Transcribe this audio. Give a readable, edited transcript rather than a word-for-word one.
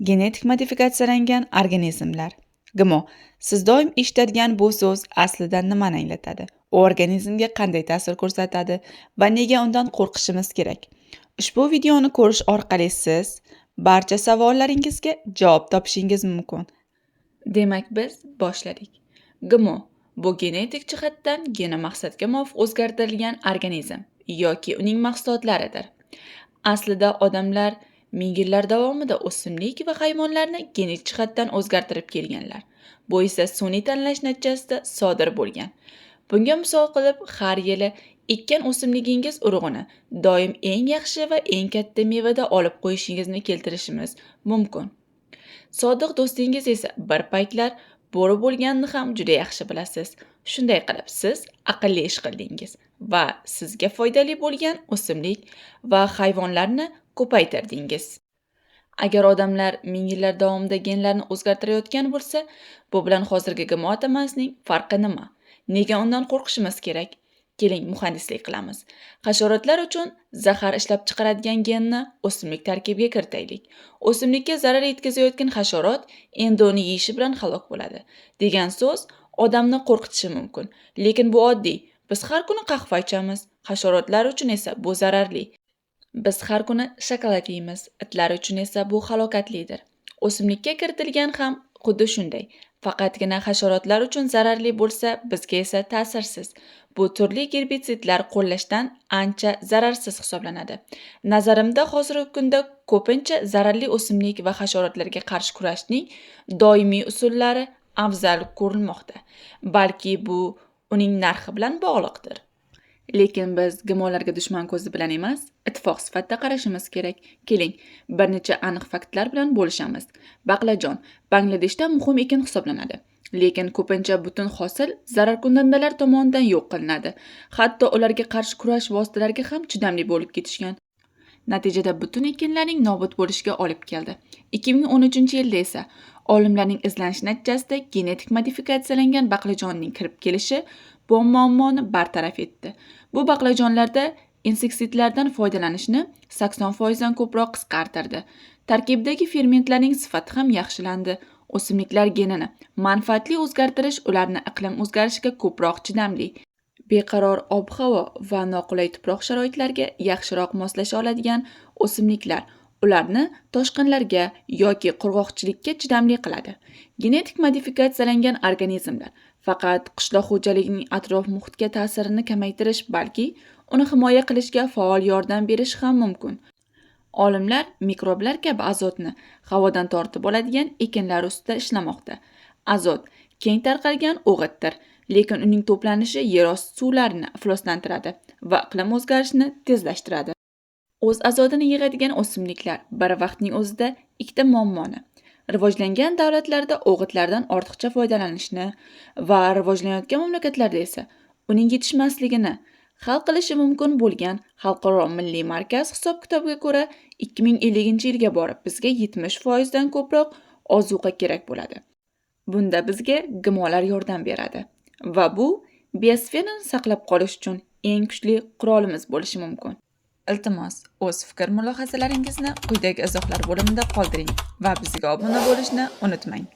Genetik modifikatsiyalangan organizmlar. GMO. Siz doim eshitadigan bu so'z aslida nimani anglatadi? U organizmga qanday ta'sir ko'rsatadi va nega undan qo'rqishimiz kerak? Ushbu videoni ko'rish orqali siz barcha savollaringizga javob topishingiz mumkin. Demak, biz boshladik. GMO bu genetik jihatdan geni maqsadga muvofiq o'zgartirilgan organizm yoki uning mahsulotlaridir. Aslida odamlar ming yillar davomida o'simlik va hayvonlarni genetik jihatdan o'zgartirib kelganlar. Bu esa sun'iy tanlash natijasida sodir bo'lgan. Bunga misol qilib, har yili ekkan o'simligingiz urug'ini doim eng yaxshi va eng katta mevada olib qo'yishingizni keltirishimiz mumkin. Sodiq do'stingiz esa bir paytlar bo'ri bo'lganini ham juda yaxshi bilasiz. Shunday qilib siz aqlli ish qildingiz va sizga foydali bo'lgan o'simlik va hayvonlarni ko'paytirdingiz. Agar odamlar ming yillar davomida genlarni o'zgartirayotgan bo'lsa, bu bilan hozirgi GMO atamasining farqi nima? Nega undan qo'rqishimiz kerak? Keling, muhandislik qilamiz. Hasharotlar uchun zahar ishlab chiqaradigan genni o'simlik tarkibiga kiritaylik. O'simlikka zarar yetkazayotgan hasharot endi uni yeyishi bilan halok bo'ladi. Degan so'z odamni qo'rqitishi mumkin. Lekin bu oddiy. Biz har kuni qahva ichamiz. Hasharotlar uchun esa bu zararli. Biz har kuni shokolad yeymiz. Itlar uchun esa bu halokatlidir. O'simlikka kiritilgan ham xuddi shunday. Faqatgina hasharotlar uchun zararli bo'lsa, bizga esa ta'sirsiz. Bu turli gerbitsidlar qo'llashdan ancha zararsiz hisoblanadi. Nazarimda hozirgi kunda ko'pincha zararli o'simlik va hasharotlarga qarshi kurashning doimiy usullari afzal ko'rilmoqda. Balki bu uning narxi bilan bog'liqdir. Lekin biz GMOlarga dushman ko'zi bilan emas, ittifoq sifatida qarashimiz kerak. Keling, bir necha aniq faktlar bilan bo'lishamiz. Baqlajon Bangladeshda muhim ekin hisoblanadi. Lekin ko'pincha butun hosil zararkunandalar tomonidan yo'q qilinadi. Hatto ularga qarshi kurash vositalariga ham chidamli bo'lib ketishgan. Natijada butun ekinlarning nobud bo'lishiga olib keldi. 2013-yilda esa olimlarning izlanishi natijasida genetik modifikatsiyalangan baqlajonning kirib kelishi bu muammoni bartaraf etdi. Bu baqlajonlarda inseksidlardan foydalanishni 80% dan ko'proq qisqartirdi. Tarkibdagi fermentlarning sifati ham yaxshilandi. O'simliklar genini manfaatli o'zgartirish ularni iqlim o'zgarishiga ko'proq chidamli, beqaror ob-havo va noqulay tuproq sharoitlariga yaxshiroq moslasha oladigan o'simliklar ularni toshqinlarga yoki qurg'oqchilikka chidamli qiladi. Genetik modifikatsiyalangan organizmlar faqat qishloq xo'jaligining atrof muhitga ta'sirini kamaytirish, balki uni himoya qilishga faol yordam berishi ham mumkin. Olimlar mikroblar kabi azotni havodan tortib oladigan ekinlar ustida ishlamoqda. Azot keng tarqalgan o'g'itdir, lekin uning to'planishi yer osti suvlarini ifloslantiradi va iqlim o'zgarishini tezlashtiradi. O'z azotini yig'adigan o'simliklar bir vaqtning o'zida ikkita muammoni: rivojlangan davlatlarda o'g'itlardan ortiqcha foydalanishni va rivojlanayotgan mamlakatlarda esa uning yetishmasligini hal qilishi mumkin bo'lgan Xalqaro milliy markaz hisob-kitobiga ko'ra 2050-yilga borib bizga 70% dan ko'proq ozuqa kerak bo'ladi. Bunda bizga GMOlar yordam beradi va bu biosferani saqlab qolish uchun eng kuchli qurolimiz bo'lishi mumkin. Iltimos, o'z fikr-mulohazalaringizni quyidagi izohlar bo'limida qoldiring va bizga obuna bo'lishni unutmang.